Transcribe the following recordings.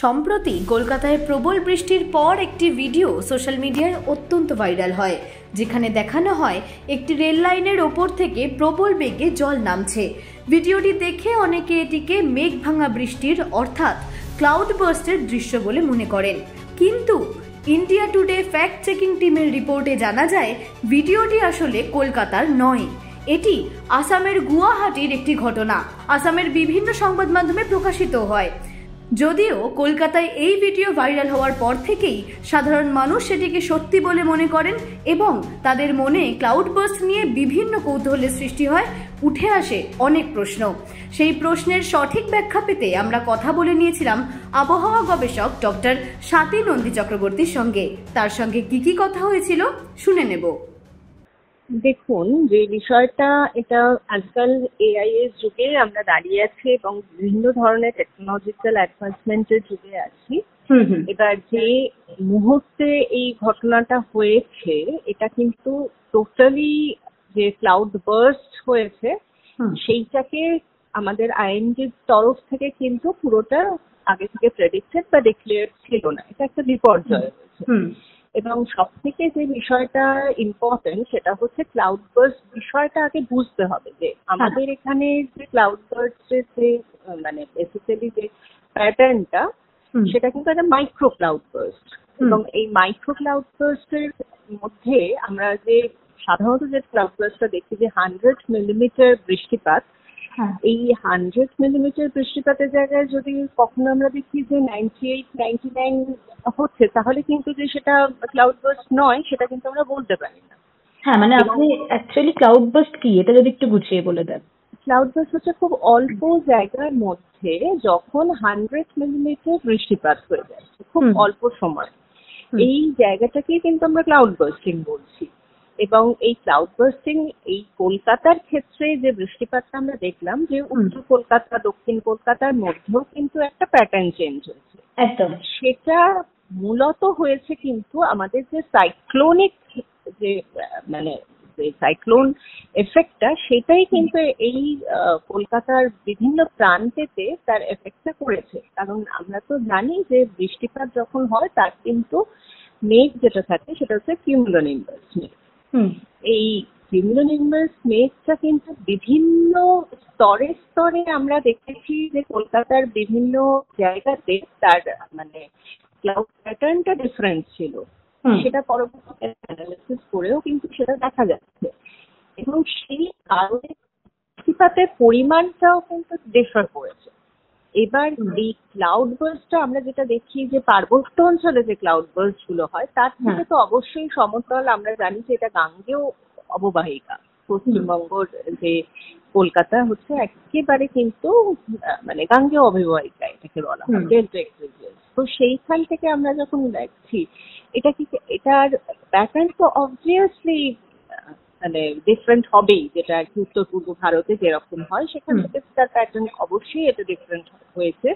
সম্প্রতি কলকাতায় প্রবল বৃষ্টির পর একটি ভিডিও সোশ্যাল মিডিয়ায় অত্যন্ত ভাইরাল হয়, যেখানে দেখানো হয় একটি রেল লাইনের ওপর থেকে প্রবল বেগে জল নামছে। ভিডিওটি দেখে অনেকে এটিকে মেঘ ভাঙা বৃষ্টির অর্থাৎ ক্লাউড বার্স্টের দৃশ্য বলে মনে করেন, কিন্তু ইন্ডিয়া টুডে ফ্যাক্ট চেকিং টিমের রিপোর্টে জানা যায় ভিডিওটি আসলে কলকাতার নয়, এটি আসামের গুয়াহাটির একটি ঘটনা। আসামের বিভিন্ন সংবাদ মাধ্যমে প্রকাশিত হয়। যদিও কলকাতায় এই ভিডিও ভাইরাল হওয়ার পর থেকেই সাধারণ মানুষ সেটিকে সত্যি বলে মনে করেন এবং তাদের মনে ক্লাউড বার্স্ট নিয়ে বিভিন্ন কৌতূহলের সৃষ্টি হয়, উঠে আসে অনেক প্রশ্ন। সেই প্রশ্নের সঠিক ব্যাখ্যা পেতে আমরা কথা বলে নিয়েছিলাম আবহাওয়া গবেষক ডক্টর স্বাতী নন্দী চক্রবর্তীর সঙ্গে। তার সঙ্গে কি কথা হয়েছিল শুনে নেব। দেখুন, যে বিষয়টা, এটা আজকাল এআই এর যুগে আমরা দাঁড়িয়ে আছি এবং বিভিন্ন ধরনের টেকনোলজিক্যাল অ্যাডভান্সমেন্টের যুগে আছি। এবার যে মুহূর্তে এই ঘটনাটা হয়েছে, এটা কিন্তু টোটালি যে ক্লাউড বার্স্ট হয়েছে সেইটাকে আমাদের আইএনজির তরফ থেকে কিন্তু পুরোটা আগে থেকে প্রেডিক্টেড বা ডিক্লেয়ার ছিল না। এটা একটা বিপর্যয় হয়েছে। এবং সব থেকে যে বিষয়টা ইম্পর্টেন্ট সেটা হচ্ছে ক্লাউড বার্স্ট বিষয়টা আগে বুঝতে হবে, যে আমাদের এখানে যে ক্লাউড বার্স্টের যে মানে বেসিক্যালি যে প্যাটার্নটা, সেটা কিন্তু একটা মাইক্রো ক্লাউড বার্স্ট। এবং এই মাইক্রো ক্লাউড বার্স্টের মধ্যে আমরা যে সাধারণত যে ক্লাউড বার্স্টটা দেখি যে 100 মিলিমিটার বৃষ্টিপাত, এই 100 মিলিমিটার বৃষ্টিপাতের জায়গায় যদি কখনো আমরা দেখি যে 98-99 হচ্ছে, তাহলে কিন্তু যে সেটা ক্লাউড বার্স্ট নয়, সেটা কিন্তু আমরা বলতে পারি না। হ্যাঁ, মানে আপনি অ্যাকচুয়ালি ক্লাউড বার্স্ট কি এটা যদি একটু গুছিয়ে বলে দেন। ক্লাউড বার্স্ট হচ্ছে খুব অল্প জায়গার মধ্যে যখন 100 মিলিমিটার বৃষ্টিপাত হয়ে যাচ্ছে খুব অল্প সময়, এই জায়গাটাকেই কিন্তু আমরা ক্লাউড বার্স্টিং বলছি। এবং এই ক্লাউড বার্স্টিং এই কলকাতার ক্ষেত্রে যে বৃষ্টিপাতটা আমরা দেখলাম, যে উত্তর কলকাতা দক্ষিণ কলকাতার মধ্যেও কিন্তু একটা প্যাটার্ন চেঞ্জ হয়েছে। একদম সেটা মূলত হয়েছে কিন্তু আমাদের যে সাইক্লোনিক যে মানে সাইক্লোন এফেক্টটা, সেটাই কিন্তু এই কলকাতার বিভিন্ন প্রান্তেতে তার এফেক্টটা করেছে। কারণ আমরা তো জানি যে বৃষ্টিপাত যখন হয় তার কিন্তু মেঘ যেটা থাকে সেটা হচ্ছে কিউমুলোনিম্বাস মেঘ। এই কিউমুলোনিম্বাস মেঘটা কিন্তু বিভিন্ন স্তরে স্তরে আমরা দেখেছি যে কলকাতার বিভিন্ন জায়গাতে তার মানে ক্লাউড প্যাটার্নটা ডিফারেন্ট ছিল। সেটা পরবর্তীতে অ্যানালিসিস করেও কিন্তু সেটা দেখা যাচ্ছে। এবং সেই কারণে বৃষ্টিপাতের পরিমাণটাও কিন্তু ডিফার করেছে। এবার এই ক্লাউড বার্স্টটা আমরা যেটা দেখি যে পার্বত্য অঞ্চলে যে ক্লাউড বার্স্ট গুলো হয়, তার থেকে তো অবশ্যই সমতল, আমরা জানি যে এটা গাঙ্গেয় অববাহিকা। পশ্চিমবঙ্গের যে কলকাতা হচ্ছে একেবারে কিন্তু মানে গাঙ্গেয় অববাহিকা এটাকে বলা হয়, ডেল্টাইক রিজিয়ন। তো সেইখান থেকে আমরা যখন দেখছি এটার প্যাটার্ন তো অবভিয়াসলি মানে ডিফারেন্ট হবেই, যেটা উত্তর পূর্ব ভারতে যেরকম হয় সেখান থেকে তার প্যাটার্ন অবশ্যই এটা ডিফারেন্ট হয়েছে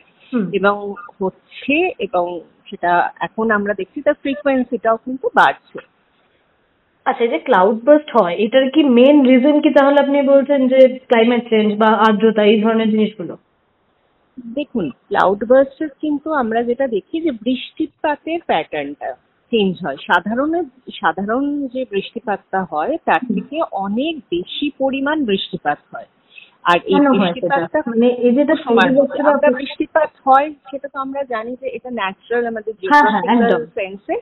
এবং হচ্ছে, এবং সেটা এখন আমরা দেখছি তার ফ্রিকোয়েন্সিটাও কিন্তু বাড়ছে। আচ্ছা, যে ক্লাউড বার্স্ট হয় এটার কি মেন রিজন কি তাহলে আপনি বলছেন যে ক্লাইমেট চেঞ্জ বা আর্দ্রতা এই ধরনের জিনিসগুলো? দেখুন, ক্লাউড বার্স্টের কিন্তু আমরা যেটা দেখি যে বৃষ্টিপাতের প্যাটার্নটা চেঞ্জ হয়। সাধারণ যে বৃষ্টিপাতটা হয় তার থেকে অনেক বেশি পরিমাণ বৃষ্টিপাত হয়। আর এই বৃষ্টিপাতটা মানে এই যেটা বৃষ্টিপাত হয় সেটা তো আমরা জানি যে এটা ন্যাচারাল, আমাদের জিওগ্রাফিক্যাল সেন্সে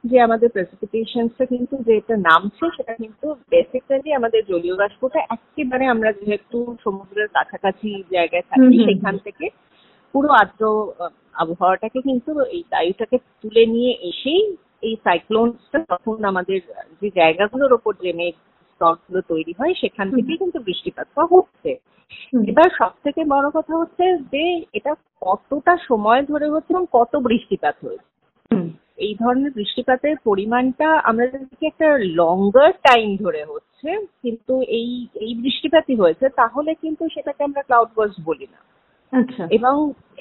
যে আমাদের প্রেসিপিটেশনসটা কিন্তু যেটা নামছে সেটা কিন্তু বেসিক্যালি আমাদের জলীয় বাষ্পটা একেবারে, আমরা যেহেতু সমুদ্রের কাছাকাছি জায়গায় থাকি সেখান থেকে পুরো আর্দ্র আবহাওয়াটাকে কিন্তু এই বায়ুটাকে তুলে নিয়ে এসেই এই সাইক্লোনসটা তখন আমাদের যে জায়গাগুলোর ওপর যে মেঘ স্তরগুলো তৈরি হয় সেখান থেকেই কিন্তু বৃষ্টিপাতটা হচ্ছে। এবার সব থেকে বড় কথা হচ্ছে যে এটা কতটা সময় ধরে হচ্ছে এবং কত বৃষ্টিপাত হয়েছে। এই ধরনের বৃষ্টিপাতের পরিমাণটা আমরা যদি একটা লঙ্গার টাইম ধরে হচ্ছে কিন্তু এই বৃষ্টিপাতই হয়েছে, তাহলে কিন্তু সেটাকে আমরা ক্লাউড বার্স্ট বলি না। এবং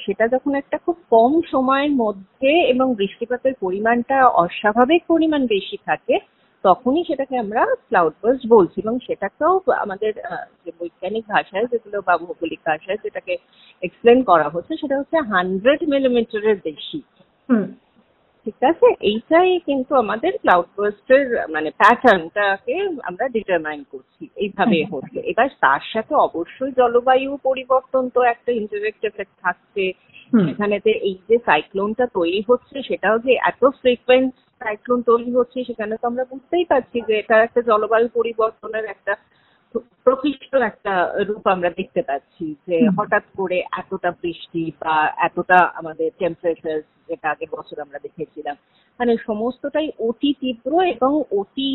সেটা যখন একটা খুব কম সময়ের মধ্যে এবং বৃষ্টিপাতের পরিমাণটা অস্বাভাবিক পরিমাণ বেশি থাকে, তখনই সেটাকে আমরা ক্লাউড বার্স্ট বলছি, এবং সেটাকেও আমাদের যে বৈজ্ঞানিক ভাষায় যেগুলো বা ভৌগোলিক ভাষায় যেটাকে এক্সপ্লেন করা হচ্ছে সেটা হচ্ছে 100 মিলিমিটারের বেশি। ঠিক আছে, এইটাই কিন্তু আমাদের ক্লাউড বার্স্টের মানে প্যাটার্নটাকে আমরা ডিটারমাইন করছি এইভাবে হচ্ছে। এবার তার সাথে অবশ্যই জলবায়ু পরিবর্তন তো একটা ইনডিরেক্ট এফেক্ট থাকছে সেখানেতে। এই যে সাইক্লোনটা তৈরি হচ্ছে সেটাও যে এত ফ্রিকুয়েন্ট সাইক্লোন তৈরি হচ্ছে সেখানে তো আমরা বুঝতেই পারছি যে এটা একটা জলবায়ু পরিবর্তনের একটা প্রকৃষ্ট একটা রূপ আমরা দেখতে পাচ্ছি, যে হঠাৎ করে এতটা বৃষ্টি বা এতটা আমাদের টেম্পারেচার যেটা আগের বছর আমরা দেখেছিলাম, মানে সমস্তটাই অতি তীব্র এবং অতি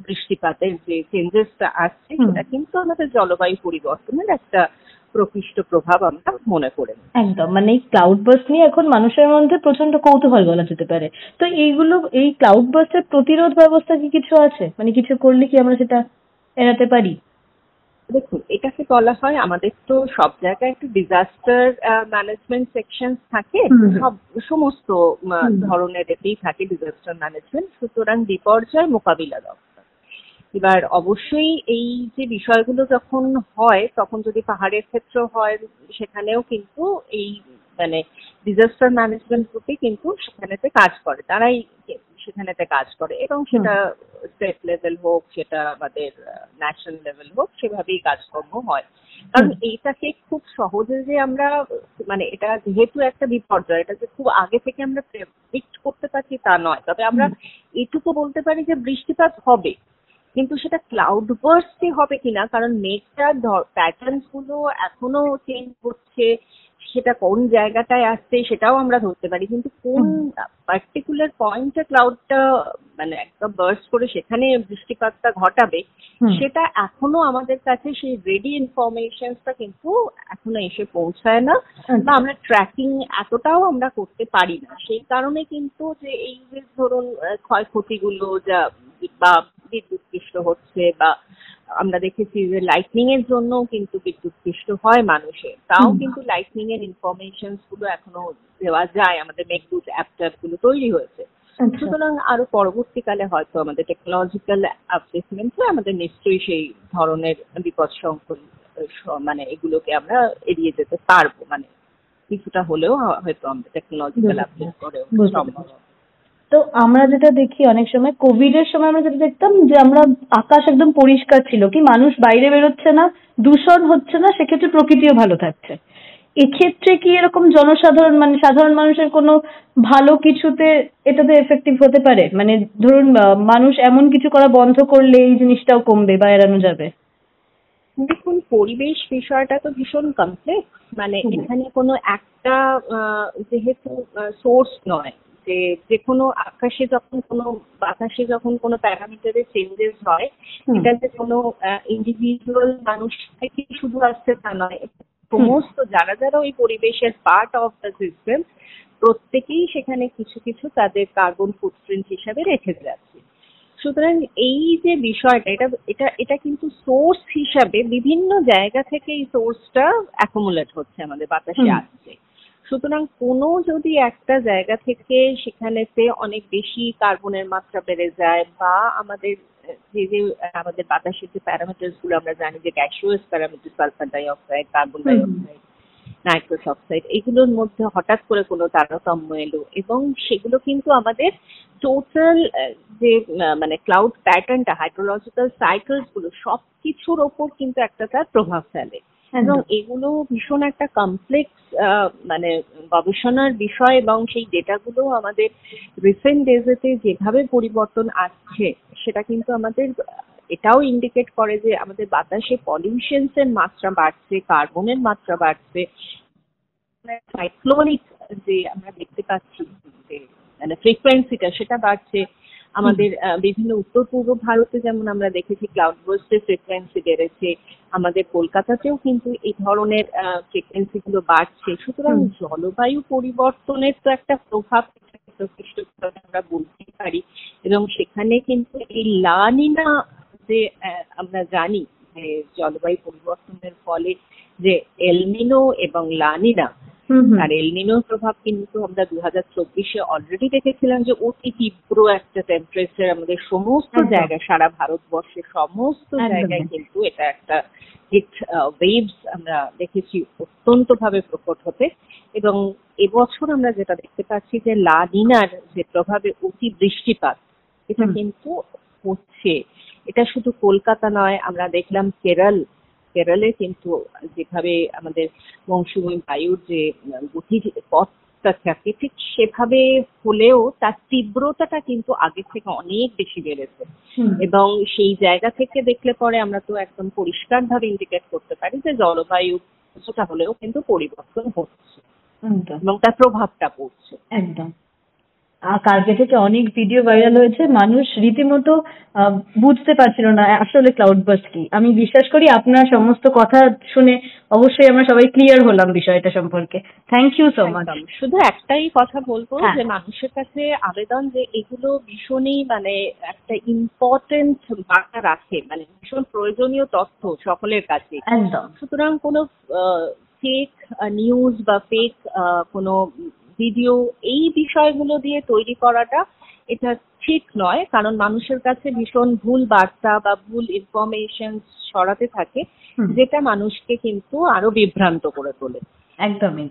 বৃষ্টিপাতের যে চেঞ্জেসটা আসছে সেটা কিন্তু আমাদের জলবায়ু পরিবর্তনের একটা প্রকৃষ্ট প্রভাব আমরা মনে করি। একদম, মানে এই ক্লাউড বার্স্ট নিয়ে এখন মানুষের মধ্যে প্রচন্ড কৌতূহল বলা যেতে পারে। তো এইগুলো, এই ক্লাউড বার্স্টের প্রতিরোধ ব্যবস্থা কি কিছু আছে, মানে কিছু করলে কি আমরা সেটা এড়াতে পারি? দেখুন, এটাকে বলা হয়, আমাদের তো সব জায়গায় একটু ডিজাস্টার ম্যানেজমেন্ট সেকশন থাকে, সমস্ত ধরনের এতেই থাকে ডিজাস্টার ম্যানেজমেন্ট। সুতরাং বিপর্যয় মোকাবিলা দপ্তর। এবার অবশ্যই এই যে বিষয়গুলো যখন হয় তখন যদি পাহাড়ের ক্ষেত্র হয় সেখানেও কিন্তু এই মানে ডিজাস্টার ম্যানেজমেন্ট গ্রুপে কিন্তু সেখানেতে কাজ করে, তারাই সেখানেতে কাজ করে, এবং সেটা স্টেট লেভেল হোক সেটা আমাদের ন্যাশনাল লেভেল হোক সেভাবেই কাজকর্ম হয়। কারণ এইটাকে খুব সহজে যে আমরা মানে এটা যেহেতু একটা বিপর্যয়, এটা যে খুব আগে থেকে আমরা প্রেডিক্ট করতে পারছি তা নয়, তবে আমরা এটুকু বলতে পারি যে বৃষ্টিপাত হবে, কিন্তু সেটা ক্লাউড বার্স্টে হবে কিনা, কারণ মেঘটার প্যাটার্ন গুলো এখনো চেঞ্জ হচ্ছে, সেটা কোন জায়গাটায় আসছে সেটাও আমরা ধরতে পারি, কিন্তু কোন পার্টিকুলার পয়েন্টে ক্লাউডটা মানে একদম বার্স্ট করে সেখানে বৃষ্টিপাতটা ঘটাবে সেটা এখনো আমাদের কাছে সেই রেডি ইনফরমেশনটা কিন্তু এখনো এসে পৌঁছায় না, বা আমরা ট্র্যাকিং এতটাও আমরা করতে পারি না। সেই কারণে কিন্তু যে এই যে ধরুন ক্ষয়ক্ষতিগুলো যা বা বিদ্যুৎস্পৃষ্ট হচ্ছে, বা আমরা দেখেছি যে লাইটনিং এর জন্য কিন্তু বিদ্যুৎস্পৃষ্ট হয় মানুষের, তাও কিন্তু লাইটনিং এর ইনফরমেশন গুলো এখনো দেওয়া যায়, আমাদের মেঘদূত অ্যাপ গুলো তৈরি হয়েছে। সুতরাং আরো পরবর্তীকালে হয়তো আমাদের টেকনোলজিক্যাল আপডেটমেন্টে আমাদের নিশ্চয়ই সেই ধরনের বিপদ সংকুল মানে এগুলোকে আমরা এড়িয়ে যেতে পারবো, মানে কিছুটা হলেও হয়তো আমাদের টেকনোলজিক্যাল আপডেট করে সম্ভব। তো আমরা যেটা দেখি অনেক সময়, কোভিড এর সময় আমরা যেটা দেখতাম যে আমরা আকাশ একদম পরিষ্কার ছিল, কি মানুষ বাইরে বেরোচ্ছে না, দূষণ হচ্ছে না, সেক্ষেত্রে প্রকৃতিও ভালো থাকছে। এক্ষেত্রে কি এরকম জনসাধারণ মানে সাধারণ মানুষের কোনো ভালো কিছুতে এটাতে এফেক্টিভ হতে পারে? মানে ধরুন মানুষ এমন কিছু করা বন্ধ করলে এই জিনিসটাও কমবে বা এড়ানো যাবে? দেখুন, পরিবেশ বিষয়টা তো ভীষণ কমপ্লেক্স, মানে এখানে কোনো একটা যেহেতু সোর্স নয়, যে কোনো আকাশে যখন কোনো বাতাসে যখন কোনো প্যারামিটারের চেঞ্জেস হয় এটা যে কোনো ইন্ডিভিজুয়াল মানুষ থেকে শুধু আসছে তা নয়, সমস্ত যারা যারা ওই পরিবেশের পার্ট অফ দ্য সিস্টেম প্রত্যেকেই সেখানে কিছু কিছু তাদের কার্বন ফুটপ্রিন্ট হিসাবে রেখে যাচ্ছে। সুতরাং এই যে বিষয়টা এটা কিন্তু সোর্স হিসাবে বিভিন্ন জায়গা থেকে এই সোর্সটা অ্যাকুমুলেট হচ্ছে, আমাদের বাতাসে আসছে। সুতরাং কোনো যদি একটা জায়গা থেকে সেখানেতে অনেক বেশি কার্বনের মাত্রা বেড়ে যায়, বা আমাদের যে আমাদের বাতাসের যে প্যারামিটার্স গুলো আমরা জানি যে gaseous parameter, sulphur die oxide, carbon die oxide, nitrous oxide, এগুলোর মধ্যে হঠাৎ করে কোনো তারতম্য এলো, এবং সেগুলো কিন্তু আমাদের টোটাল যে মানে ক্লাউড প্যাটার্নটা, হাইড্রোলজিক্যাল সাইকেলস গুলো সবকিছুর ওপর কিন্তু একটা তার প্রভাব ফেলে, এবং এগুলো ভীষণ একটা কমপ্লেক্স মানে গবেষণার বিষয়, এবং সেই ডেটাগুলো আমাদের রিসেন্ট ডেজেতে যেভাবে পরিবর্তন আসছে সেটা কিন্তু আমাদের এটাও ইন্ডিকেট করে যে আমাদের বাতাসে পলিউশনস এর মাত্রা বাড়ছে, কার্বনের মাত্রা বাড়ছে, সাইক্লোনিক যে আমরা দেখতে পাচ্ছি যে মানে ফ্রিকোয়েন্সিটা সেটা বাড়ছে। আমাদের বিভিন্ন উত্তর পূর্ব ভারতে যেমন আমরা দেখেছি ক্লাউড বার্স্টের ফ্রিকোয়েন্সি বেড়েছে, আমাদের কলকাতাতেও কিন্তু এই ধরনের ফ্রিকোয়েন্সি গুলো বাড়ছে। সুতরাং জলবায়ু পরিবর্তনের তো একটা প্রভাব আমরা বলতে পারি, এবং সেখানে কিন্তু এই লা নিনা যে আমরা জানি যে জলবায়ু পরিবর্তনের ফলে যে এল নিনো এবং লা নিনা আর এল নিনোর প্রভাব কিন্তু আমরা 2024-এ অলরেডি দেখেছিলাম যে অতি তীব্র একটা টেম্পারেচার আমাদের সমস্ত জায়গায়, সারা ভারতবর্ষের সমস্ত জায়গায় কিন্তু এটা একটা হিট ওয়েভস আমরা দেখেছি অত্যন্ত ভাবে প্রকট হতে। এবং এবছর আমরা যেটা দেখতে পাচ্ছি যে লা নিনার যে প্রভাবে অতি বৃষ্টিপাত এটা কিন্তু হচ্ছে। এটা শুধু কলকাতা নয়, আমরা দেখলাম কেরলে কিন্তু যেভাবে আমাদের মৌসুমী বায়ুর যে গতির পথটা থাকে ঠিক সেভাবে হলেও তার তীব্রতাটা কিন্তু আগের থেকে অনেক বেশি বেড়েছে। এবং সেই জায়গা থেকে দেখলে পরে আমরা তো একদম পরিষ্কারভাবে ইন্ডিকেট করতে পারি যে জলবায়ু কিছুটা হলেও কিন্তু পরিবর্তন হচ্ছে এবং তার প্রভাবটা পড়ছে। একদম। কালকে থেকে অনেক ভিডিও ভাইরাল হয়েছে, মানুষ রীতিমতো বুঝতে পারছিল না আসলে ক্লাউড বার্স্ট কি। আমি বিশ্বাস করি আপনার সমস্ত কথা শুনে অবশ্যই আমরা সবাই ক্লিয়ার হলাম বিষয়টা সম্পর্কে। Thank you so much. শুধু একটাই কথা বলবো যে মানুষের কাছে আবেদন যে এগুলো ভীষণই মানে একটা ইম্পর্টেন্ট বার্তা রাখে, মানে ভীষণ প্রয়োজনীয় তথ্য সকলের কাছে। সুতরাং কোনো ফেক নিউজ বা ফেক কোনো ভিডিও এই বিষয়গুলো দিয়ে তৈরি করাটা এটা ঠিক নয়, কারণ মানুষের কাছে ভীষণ ভুল বার্তা বা ভুল ইনফরমেশন ছড়াতে থাকে যেটা মানুষকে কিন্তু আরো বিভ্রান্ত করে তোলে। একদমই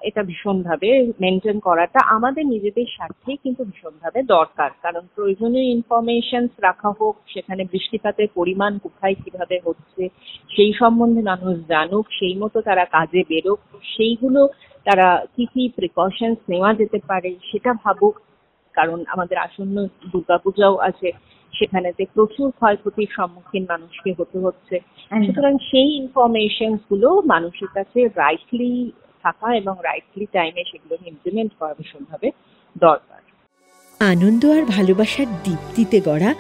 এটা ভীষণভাবে মেনটেন করাটা আমাদের নিজেদের স্বার্থে কিন্তু ভীষণভাবে দরকার, কারণ প্রয়োজনীয় ইনফরমেশন রাখা হোক, সেখানে বৃষ্টিপাতের পরিমাণ কোথায় কিভাবে হচ্ছে সেই সম্বন্ধে মানুষ জানুক, সেই মতো তারা কাজে বেরোক, সেইগুলো তারা কি কি প্রিকশনস নেওয়া যেতে পারে সেটা ভাবুক। কারণ আমাদের আসন্ন দুর্গাপূজাও আছে, সেখানেতে প্রচুর ক্ষয়ক্ষতির সম্মুখীন মানুষকে হতে হচ্ছে। সুতরাং সেই ইনফরমেশন গুলো মানুষের কাছে রাইটলি থাকা এবং রাইটলি টাইমে সেগুলো ইমপ্লিমেন্ট করা ভীষণভাবে দরকার। আনন্দ আর ভালোবাসার দীপ্তিতে গড়া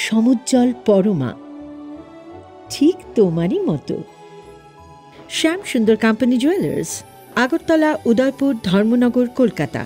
সমুজ্জ্বল পরমা, ঠিক তোমারই মতো। শ্যাম সুন্দর কোম্পানি জুয়েলার্স, আগরতলা, উদয়পুর, ধর্মনগর, কলকাতা।